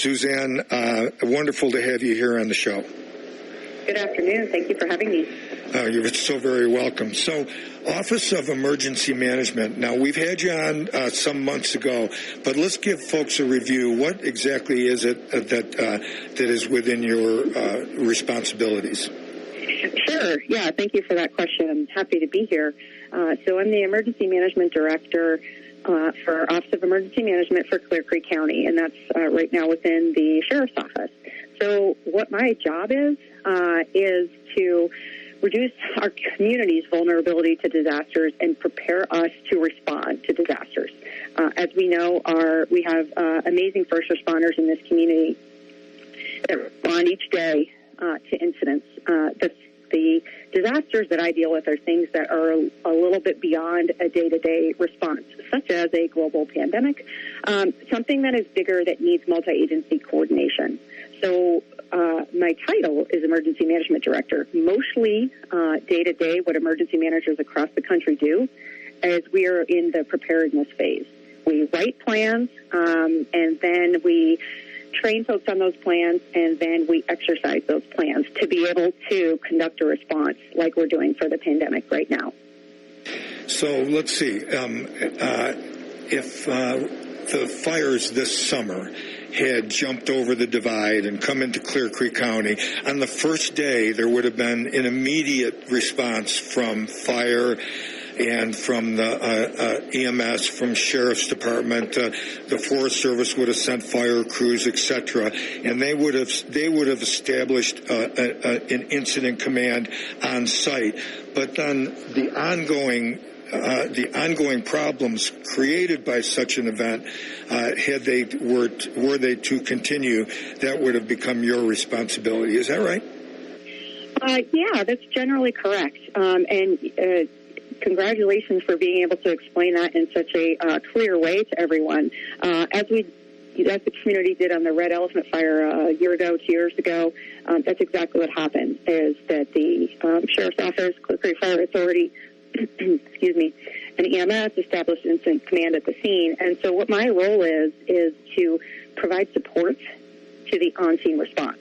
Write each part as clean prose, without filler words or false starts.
Suzanne, wonderful to have you here on the show. Good afternoon. Thank you for having me. You're so very welcome. So, Office of Emergency Management. Now, we've had you on some months ago, but let's give folks a review. What exactly is it that is within your responsibilities? Sure. Yeah, thank you for that question. I'm happy to be here. So I'm the Emergency Management Director for Office of Emergency Management for Clear Creek County, and that's right now within the Sheriff's Office. So what my job is to reduce our community's vulnerability to disasters and prepare us to respond to disasters. As we know, we have amazing first responders in this community that respond each day to incidents. The disasters that I deal with are things that are a little bit beyond a day-to-day response, such as a global pandemic, something that is bigger that needs multi-agency coordination. So my title is Emergency Management Director. Mostly day-to-day, what emergency managers across the country do is we are in the preparedness phase. We write plans, and then we train folks on those plans, and then we exercise those plans to be able to conduct a response like we're doing for the pandemic right now. So let's see. If the fires this summer had jumped over the divide and come into Clear Creek County, on the first day there would have been an immediate response from fire and from the EMS, from Sheriff's Department. The Forest Service would have sent fire crews, etc., and they would have established an incident command on site. But then the ongoing problems created by such an event, were they to continue, that would have become your responsibility. Is that right? Yeah, that's generally correct. Congratulations for being able to explain that in such a clear way to everyone. As the community did on the Red Elephant Fire a year ago, 2 years ago, that's exactly what happened, is that the Sheriff's Office, Clear Creek Fire Authority, excuse me, and EMS established incident command at the scene. And so what my role is to provide support to the on-scene response.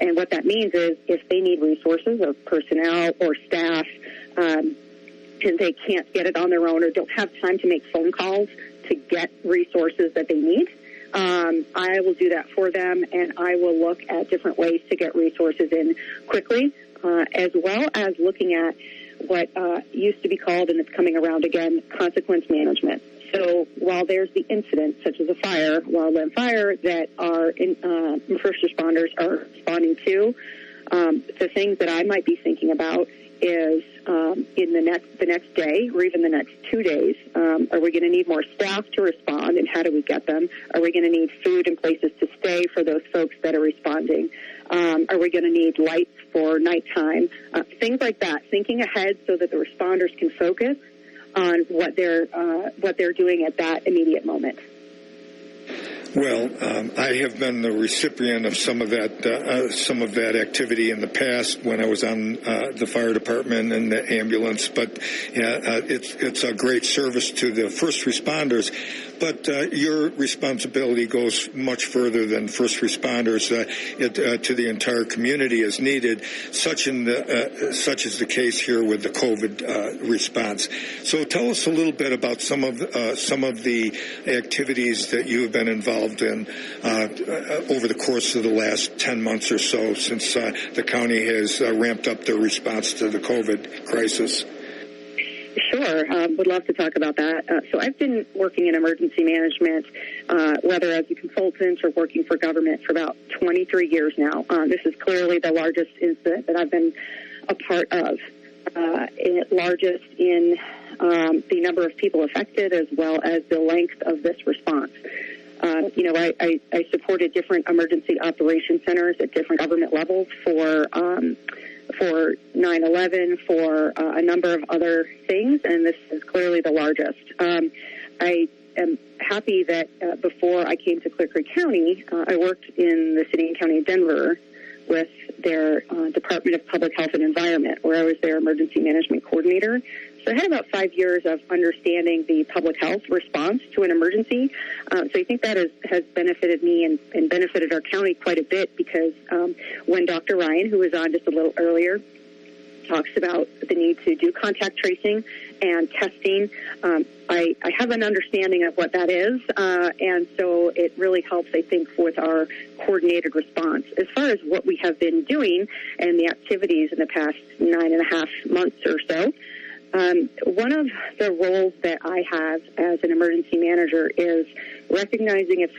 And what that means is if they need resources or personnel or staff, and they can't get it on their own or don't have time to make phone calls to get resources that they need, I will do that for them, and I will look at different ways to get resources in quickly, as well as looking at what used to be called, and it's coming around again, consequence management. So while there's the incident, such as a fire, wildland fire, that our first responders are responding to, the things that I might be thinking about is in the next day or even the next 2 days, are we going to need more staff to respond, and how do we get them? Are we going to need food and places to stay for those folks that are responding? Are we going to need lights for nighttime? Things like that, thinking ahead so that the responders can focus on what they're doing at that immediate moment. Well, I have been the recipient of some of that activity in the past when I was on the fire department and the ambulance. But it's a great service to the first responders. But your responsibility goes much further than first responders. To the entire community is needed, such is the case here with the COVID response. So tell us a little bit about some of the activities that you have been involved in over the course of the last 10 months or so, since the county has ramped up their response to the COVID crisis. Sure. Would love to talk about that. So I've been working in emergency management, whether as a consultant or working for government, for about 23 years now. This is clearly the largest incident that I've been a part of, largest in the number of people affected as well as the length of this response. I supported different emergency operation centers at different government levels for 9/11, for a number of other things, and this is clearly the largest. I am happy that before I came to Clear Creek County, I worked in the city and county of Denver with their Department of Public Health and Environment, where I was their emergency management coordinator. So I had about 5 years of understanding the public health response to an emergency. So I think that has benefited me and benefited our county quite a bit, because when Dr. Ryan, who was on just a little earlier, talks about the need to do contact tracing and testing, I have an understanding of what that is, and so it really helps, I think, with our coordinated response. As far as what we have been doing and the activities in the past 9.5 months or so, one of the roles that I have as an emergency manager is recognizing if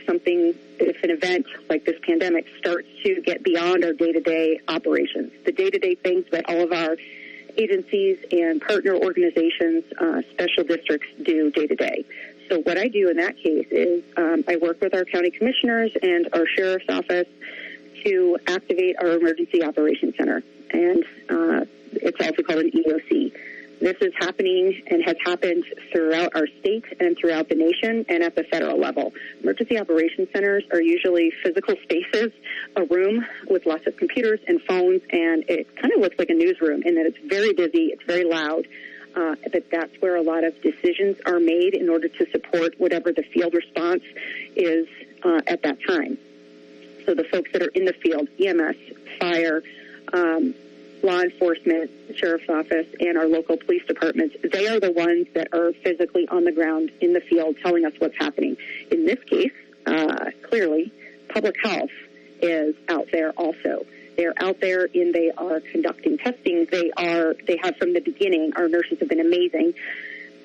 an event like this pandemic starts to get beyond our day-to-day operations, the day-to-day things that all of our agencies and partner organizations, special districts do day-to-day. So what I do in that case is I work with our county commissioners and our sheriff's office to activate our emergency operations center, and it's also called an EOC. This is happening and has happened throughout our state and throughout the nation and at the federal level. Emergency operations centers are usually physical spaces, a room with lots of computers and phones, and it kind of looks like a newsroom in that it's very busy, it's very loud, but that's where a lot of decisions are made in order to support whatever the field response is at that time. So the folks that are in the field, EMS, fire, law enforcement, sheriff's office, and our local police departments, they are the ones that are physically on the ground in the field telling us what's happening. In this case, clearly, public health is out there also. They're out there and they are conducting testing. They have from the beginning, our nurses have been amazing.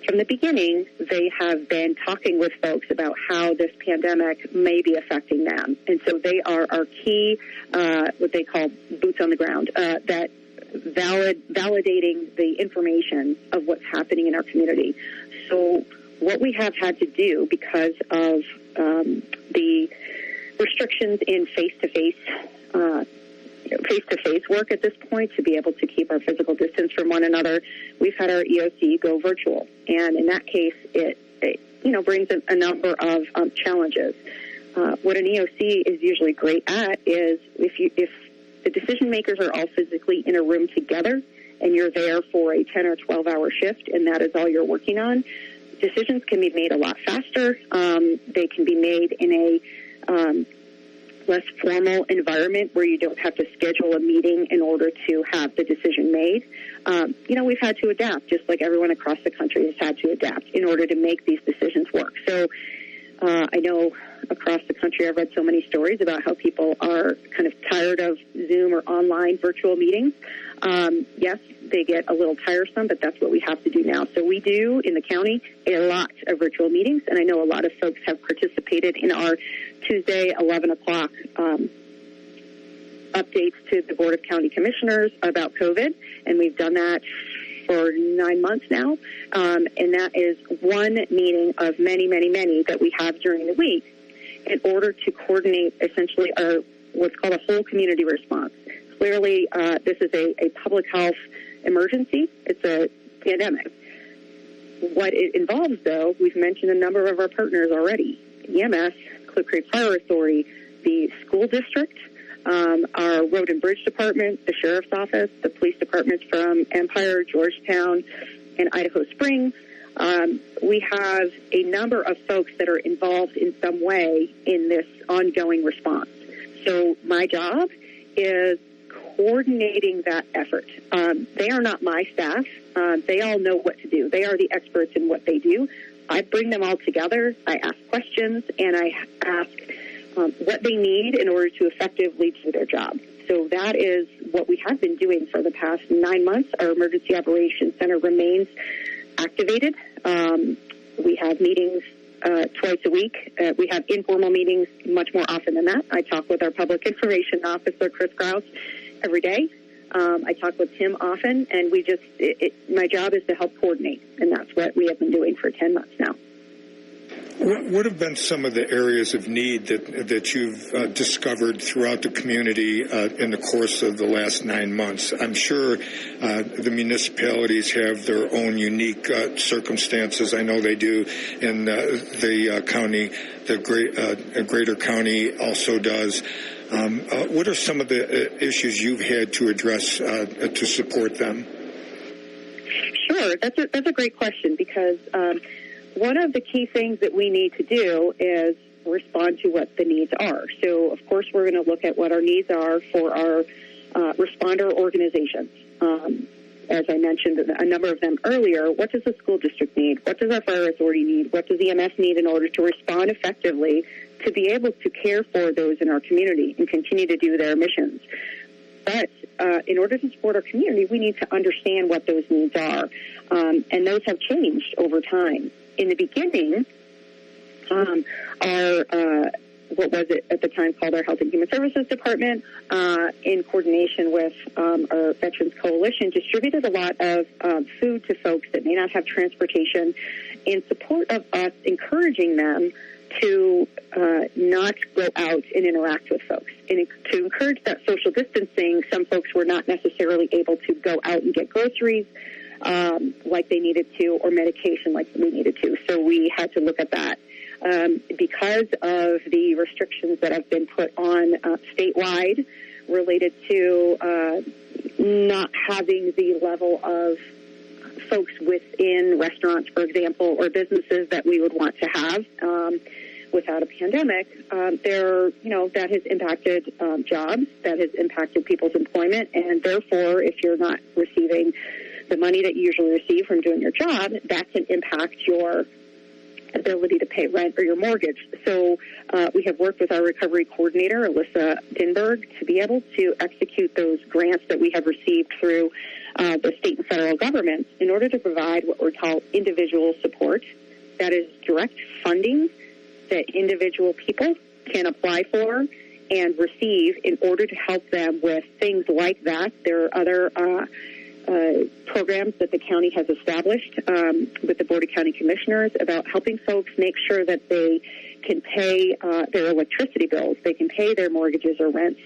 From the beginning, they have been talking with folks about how this pandemic may be affecting them. And so they are our key, what they call boots on the ground, that validating the information of what's happening in our community. So what we have had to do because of the restrictions in face-to-face work at this point, to be able to keep our physical distance from one another, we've had our EOC go virtual. And in that case, it brings a number of challenges. What an EOC is usually great at is if the decision makers are all physically in a room together and you're there for a 10 or 12-hour shift and that is all you're working on, decisions can be made a lot faster. They can be made in a less formal environment where you don't have to schedule a meeting in order to have the decision made. We've had to adapt, just like everyone across the country has had to adapt in order to make these decisions work. So I know across the country I've read so many stories about how people are kind of tired of Zoom or online virtual meetings. Yes, they get a little tiresome, but that's what we have to do now. So we do, in the county, a lot of virtual meetings, and I know a lot of folks have participated in our Tuesday 11 o'clock updates to the Board of County Commissioners about COVID, and we've done that for 9 months now, and that is one meeting of many, many, many that we have during the week in order to coordinate essentially our what's called a whole community response. Clearly, this is a public health emergency. It's a pandemic. What it involves, though, we've mentioned a number of our partners already: EMS, Cliff Creek Fire Authority, the school district, our road and bridge department, the sheriff's office, the police departments from Empire, Georgetown, and Idaho Springs. We have a number of folks that are involved in some way in this ongoing response. So my job is coordinating that effort. They are not my staff. They all know what to do. They are the experts in what they do. I bring them all together. I ask questions, and I ask what they need in order to effectively do their job. So that is what we have been doing for the past 9 months. Our Emergency Operations Center remains activated. We have meetings twice a week. We have informal meetings much more often than that. I talk with our Public Information Officer, Chris Krause, every day. I talk with Tim often, and my job is to help coordinate, and that's what we have been doing for 10 months now. What have been some of the areas of need that you've discovered throughout the community in the course of the last 9 months? I'm sure the municipalities have their own unique circumstances. I know they do, and the county, the greater county also does. What are some of the issues you've had to address to support them? Sure. That's a great question, because one of the key things that we need to do is respond to what the needs are. So, of course, we're going to look at what our needs are for our responder organizations. As I mentioned, a number of them earlier, what does the school district need? What does our fire authority need? What does EMS need in order to respond effectively to be able to care for those in our community and continue to do their missions? But in order to support our community, we need to understand what those needs are. And those have changed over time. In the beginning, what was it at the time called our Health and Human Services Department, in coordination with our Veterans Coalition, distributed a lot of food to folks that may not have transportation in support of us encouraging them to not go out and interact with folks. And to encourage that social distancing, some folks were not necessarily able to go out and get groceries like they needed to, or medication like we needed to. So we had to look at that. Because of the restrictions that have been put on statewide related to not having the level of folks within restaurants, for example, or businesses that we would want to have without a pandemic, that has impacted jobs, that has impacted people's employment, and therefore, if you're not receiving the money that you usually receive from doing your job, that can impact your ability to pay rent or your mortgage. So we have worked with our recovery coordinator, Alyssa Dinberg, to be able to execute those grants that we have received through the state and federal governments in order to provide what we call individual support. That is direct funding that individual people can apply for and receive in order to help them with things like that. There are other programs that the county has established with the Board of County Commissioners about helping folks make sure that they can pay their electricity bills, they can pay their mortgages or rents,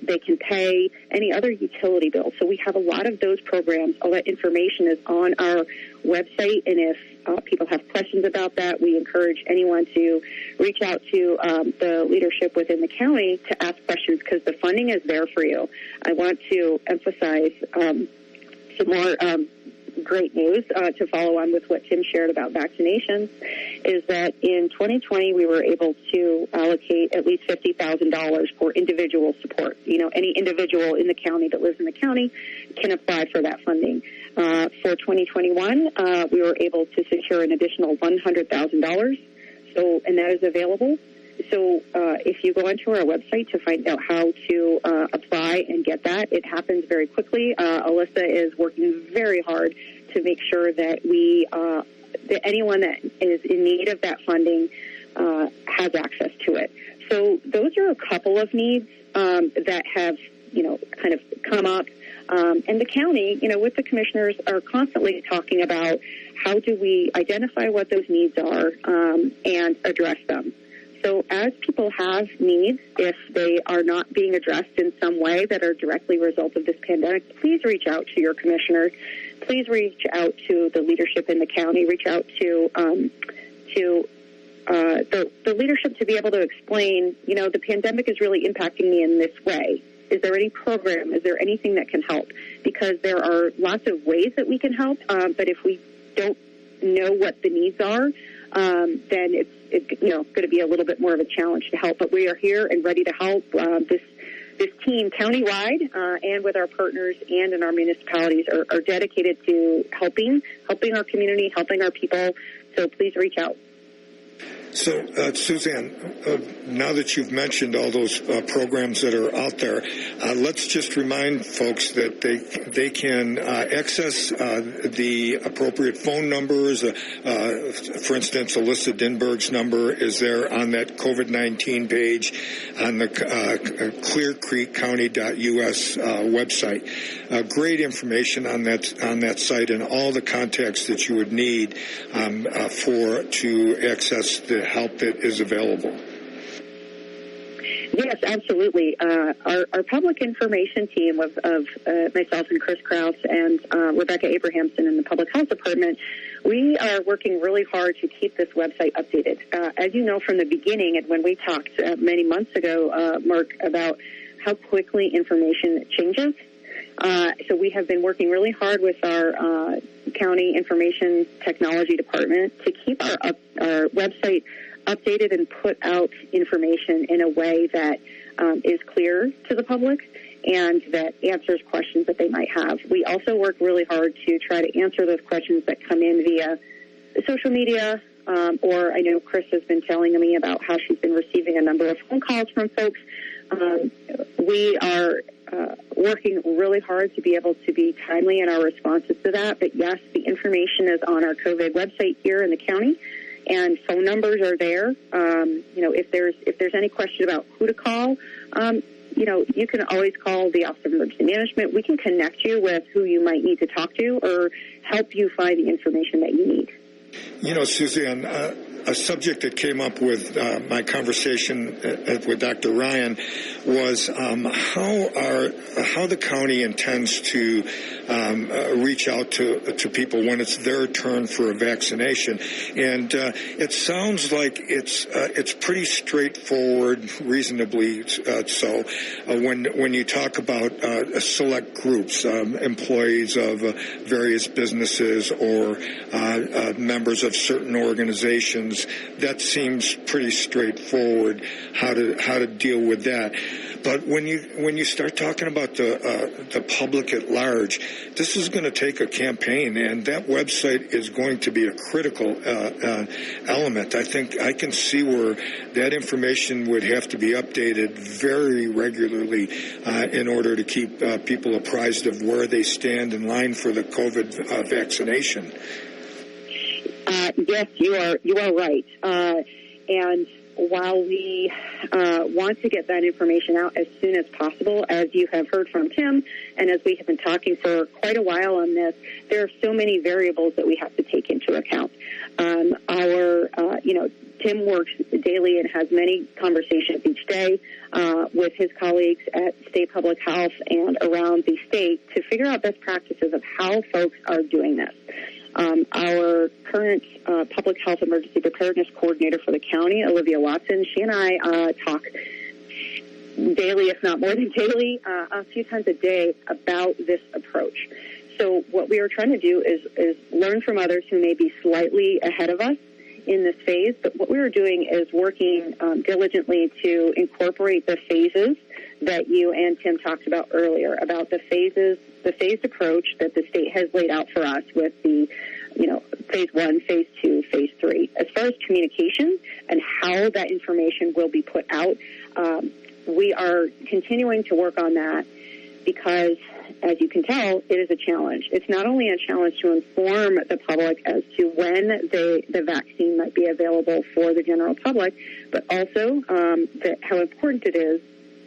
they can pay any other utility bills. So we have a lot of those programs. All that information is on our website, and if people have questions about that, we encourage anyone to reach out to the leadership within the county to ask questions, because the funding is there for you. I want to emphasize some more great news to follow on with what Tim shared about vaccinations, is that in 2020 we were able to allocate at least $50,000 for individual support. You know, any individual in the county that lives in the county can apply for that funding. For 2021, we were able to secure an additional $100,000. So, and that is available. So if you go onto our website to find out how to apply and get that, it happens very quickly. Alyssa is working very hard to make sure that that anyone that is in need of that funding has access to it. So those are a couple of needs that have, kind of come up. And the county, with the commissioners, are constantly talking about how do we identify what those needs are and address them. So as people have needs, if they are not being addressed in some way that are directly a result of this pandemic, please reach out to your commissioners. Please reach out to the leadership in the county. Reach out to the leadership to be able to explain, the pandemic is really impacting me in this way. Is there any program? Is there anything that can help? Because there are lots of ways that we can help, but if we don't know what the needs are, then it's going to be a little bit more of a challenge to help. But we are here and ready to help. This team countywide and with our partners and in our municipalities are dedicated to helping our community, helping our people. So please reach out. So, Suzanne, now that you've mentioned all those programs that are out there, let's just remind folks that they can access the appropriate phone numbers. For instance, Alyssa Dinberg's number is there on that COVID-19 page on the clearcreekcounty.us website. Great information on that site and all the contacts that you would need to access the help that is available. Yes, absolutely. Our public information team of myself and Chris Krause and Rebecca Abrahamson in the Public Health Department, we are working really hard to keep this website updated. As you know from the beginning, and when we talked many months ago, Mark, about how quickly information changes, So we have been working really hard with our county information technology department to keep our website updated and put out information in a way that is clear to the public and that answers questions that they might have. We also work really hard to try to answer those questions that come in via social media, or I know Chris has been telling me about how she's been receiving a number of phone calls from folks. We are working really hard to be able to be timely in our responses to that. But yes, the information is on our COVID website here in the county, and phone numbers are there. If there's any question about who to call, you can always call the Office of Emergency Management. We can connect you with who you might need to talk to or help you find the information that you need. Suzanne, a subject that came up with my conversation with Dr. Ryan was how the county intends to reach out to people when it's their turn for a vaccination, and it sounds like it's pretty straightforward, reasonably so. When you talk about select groups, employees of various businesses or members of certain organizations, that seems pretty straightforward how to deal with that. But when you start talking about the public at large, this is going to take a campaign, and that website is going to be a critical element. I think I can see where that information would have to be updated very regularly in order to keep people apprised of where they stand in line for the COVID vaccination. Yes, you are right. And while we want to get that information out as soon as possible, as you have heard from Tim, and as we have been talking for quite a while on this, there are so many variables that we have to take into account. Tim works daily and has many conversations each day with his colleagues at state public health and around the state to figure out best practices of how folks are doing this. Our current public health emergency preparedness coordinator for the county, Olivia Watson, she and I talk daily, if not more than daily, a few times a day about this approach. So what we are trying to do is learn from others who may be slightly ahead of us in this phase, but what we are doing is working diligently to incorporate the phases that you and Tim talked about earlier, about the phased approach that the state has laid out for us with the, phase 1, phase 2, phase 3. As far as communication and how that information will be put out, we are continuing to work on that because, as you can tell, it is a challenge. It's not only a challenge to inform the public as to when the vaccine might be available for the general public, but also how important it is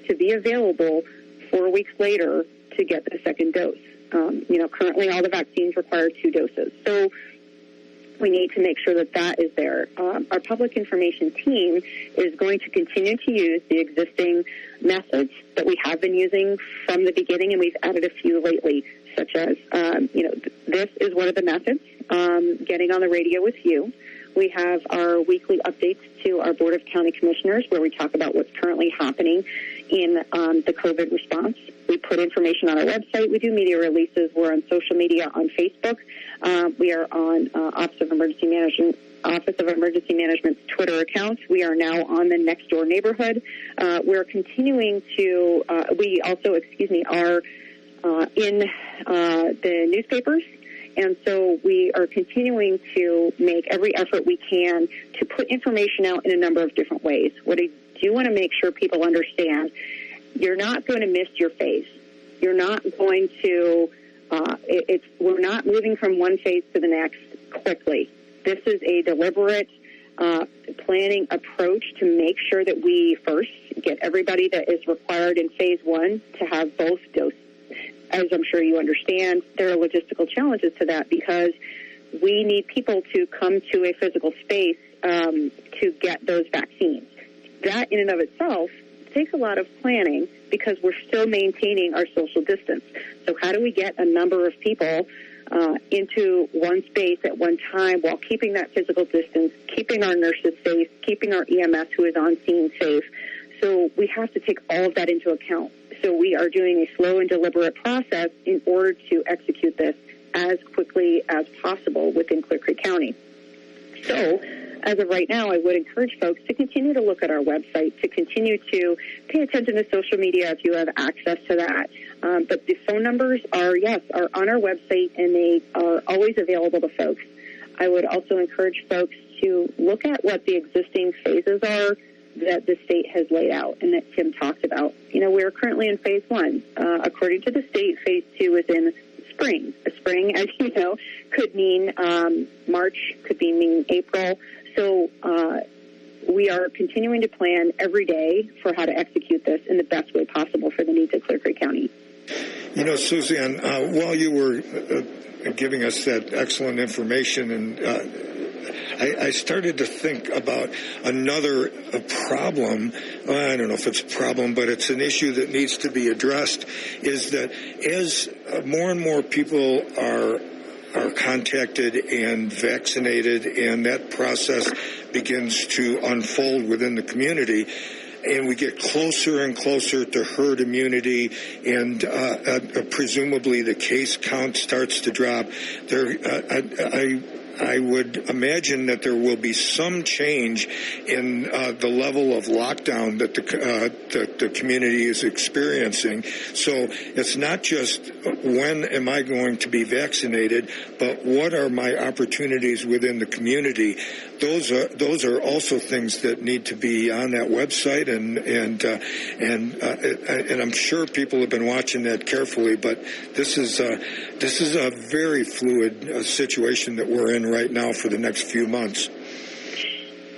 to be available 4 weeks later to get the second dose. Currently all the vaccines require 2 doses. So we need to make sure that is there. Our public information team is going to continue to use the existing methods that we have been using from the beginning, and we've added a few lately, such as, this is one of the methods, getting on the radio with you. We have our weekly updates to our Board of County Commissioners where we talk about what's currently happening in the COVID response. We put information on our website. We do media releases. We're on social media on Facebook. We are on Office of Emergency Management's Twitter account. We are now on the Next Door Neighborhood. We're continuing to, we also, are in the newspapers. And so we are continuing to make every effort we can to put information out in a number of different ways. What I do want to make sure people understand, you're not going to miss your phase. You're not going to, we're not moving from one phase to the next quickly. This is a deliberate planning approach to make sure that we first get everybody that is required in phase 1 to have both doses. As I'm sure you understand, there are logistical challenges to that because we need people to come to a physical space to get those vaccines. That in and of itself takes a lot of planning because we're still maintaining our social distance. So how do we get a number of people into one space at one time while keeping that physical distance, keeping our nurses safe, keeping our EMS who is on scene safe? So we have to take all of that into account. So we are doing a slow and deliberate process in order to execute this as quickly as possible within Clear Creek County. So, as of right now, I would encourage folks to continue to look at our website, to continue to pay attention to social media if you have access to that. But the phone numbers are on our website, and they are always available to folks. I would also encourage folks to look at what the existing phases are that the state has laid out and that Tim talked about. We're currently in phase 1. According to the state, phase 2 is in spring. Spring, as you know, could mean March, could mean April. So we are continuing to plan every day for how to execute this in the best way possible for the needs of Clear Creek County. Suzanne, while you were giving us that excellent information, and I started to think about another problem. I don't know if it's a problem, but it's an issue that needs to be addressed, is that as more and more people are contacted and vaccinated, and that process begins to unfold within the community, and we get closer and closer to herd immunity, and presumably the case count starts to drop, I would imagine that there will be some change in the level of lockdown that the community is experiencing. So it's not just when am I going to be vaccinated, but what are my opportunities within the community. Those are also things that need to be on that website, and I'm sure people have been watching that carefully. But this is a very fluid situation that we're in right now for the next few months.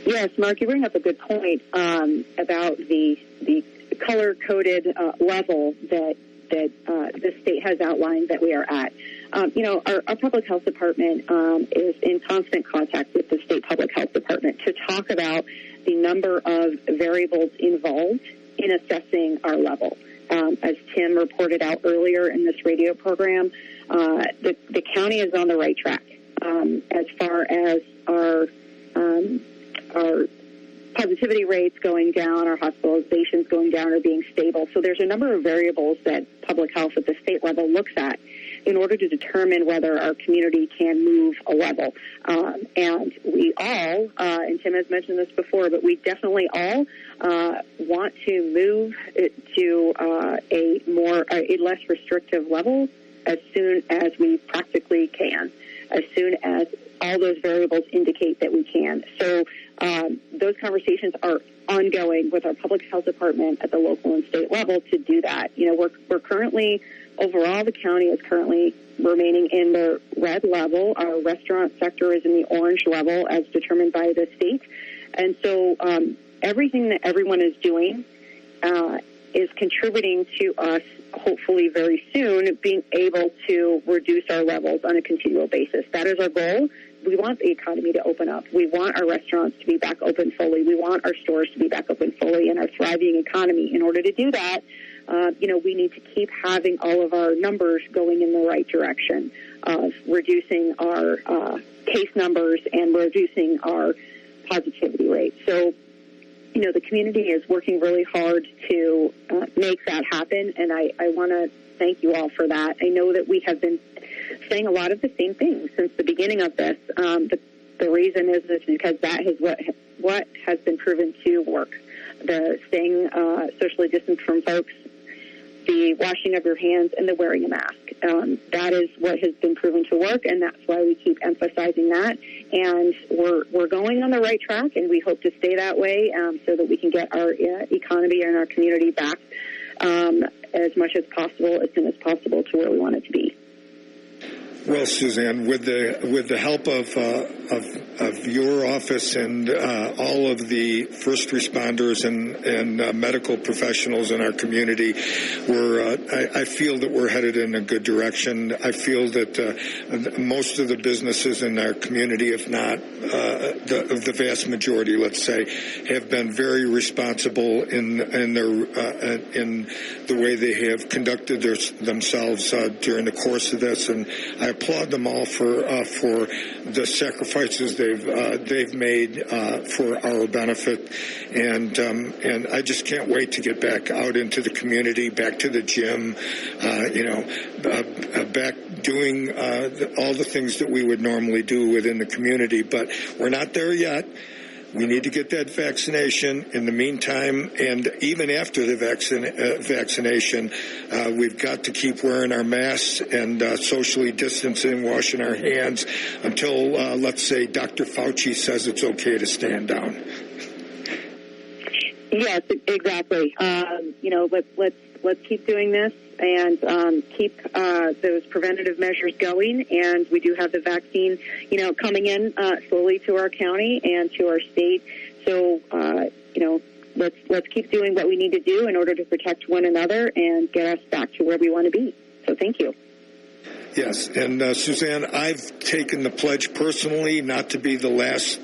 Yes, Mark, you bring up a good point about the color-coded level that the state has outlined that we are at. Our public health department is in constant contact with the state public health department to talk about the number of variables involved in assessing our level. As Tim reported out earlier in this radio program, the county is on the right track as far as our positivity rates going down, our hospitalizations going down or being stable. So there's a number of variables that public health at the state level looks at in order to determine whether our community can move a level. And we all, and Tim has mentioned this before, but we definitely all want to move it to a less restrictive level as soon as we practically can, as soon as all those variables indicate that we can. So those conversations are ongoing with our public health department at the local and state level to do that. We're currently, overall, the county is currently remaining in the red level. Our restaurant sector is in the orange level as determined by the state. And so everything that everyone is doing is contributing to us, hopefully very soon, being able to reduce our levels on a continual basis. That is our goal. We want the economy to open up. We want our restaurants to be back open fully. We want our stores to be back open fully and our thriving economy. In order to do that, we need to keep having all of our numbers going in the right direction of reducing our case numbers and reducing our positivity rate. So, the community is working really hard to make that happen, and I want to thank you all for that. I know that we have been saying a lot of the same things since the beginning of this. The reason is because that is what has been proven to work. The staying socially distanced from folks, the washing of your hands, and the wearing a mask. That is what has been proven to work, and that's why we keep emphasizing that. And we're going on the right track, and we hope to stay that way so that we can get our economy and our community back as much as possible, as soon as possible, to where we want it to be. Well, Suzanne, with the help of your office and all of the first responders and medical professionals in our community, I feel that we're headed in a good direction. I feel that most of the businesses in our community, if not the vast majority, let's say, have been very responsible in the way they have conducted themselves during the course of this, and I applaud them all for the sacrifice sacrifices they've made for our benefit, and I just can't wait to get back out into the community, back to the gym, back doing all the things that we would normally do within the community. But we're not there yet. We need to get that vaccination. In the meantime, and even after the vaccination, we've got to keep wearing our masks and socially distancing, washing our hands until, let's say, Dr. Fauci says it's okay to stand down. Yes, exactly. Let's keep doing this and keep those preventative measures going. And we do have the vaccine, coming in slowly to our county and to our state. So, let's keep doing what we need to do in order to protect one another and get us back to where we want to be. So thank you. Yes, and Suzanne, I've taken the pledge personally not to be the last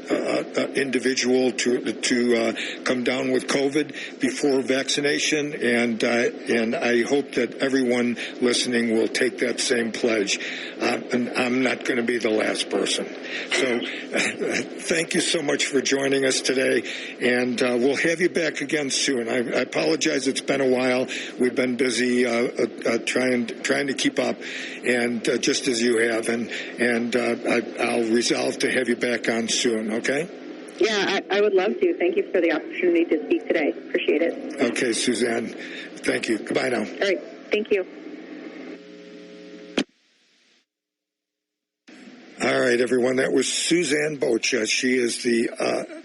individual to come down with COVID before vaccination, and I hope that everyone listening will take that same pledge. And I'm not going to be the last person. So thank you so much for joining us today, and we'll have you back again soon. I apologize; it's been a while. We've been busy trying to keep up, and just as you have, and I'll resolve to have you back on soon, okay? Yeah, I would love to. Thank you for the opportunity to speak today. Appreciate it. Okay, Suzanne. Thank you. Goodbye now. All right. Thank you. All right, everyone. That was Suzanne Boccia. She is the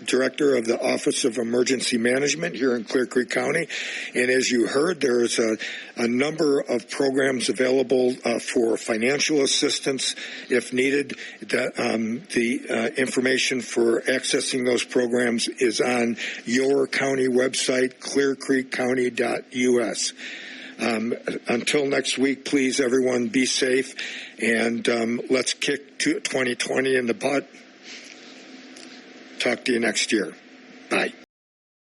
director of the Office of Emergency Management here in Clear Creek County. And as you heard, there is a number of programs available for financial assistance if needed. The information for accessing those programs is on your county website, clearcreekcounty.us. Until next week, please, everyone, be safe, and let's kick 2020 in the butt. Talk to you next year. Bye.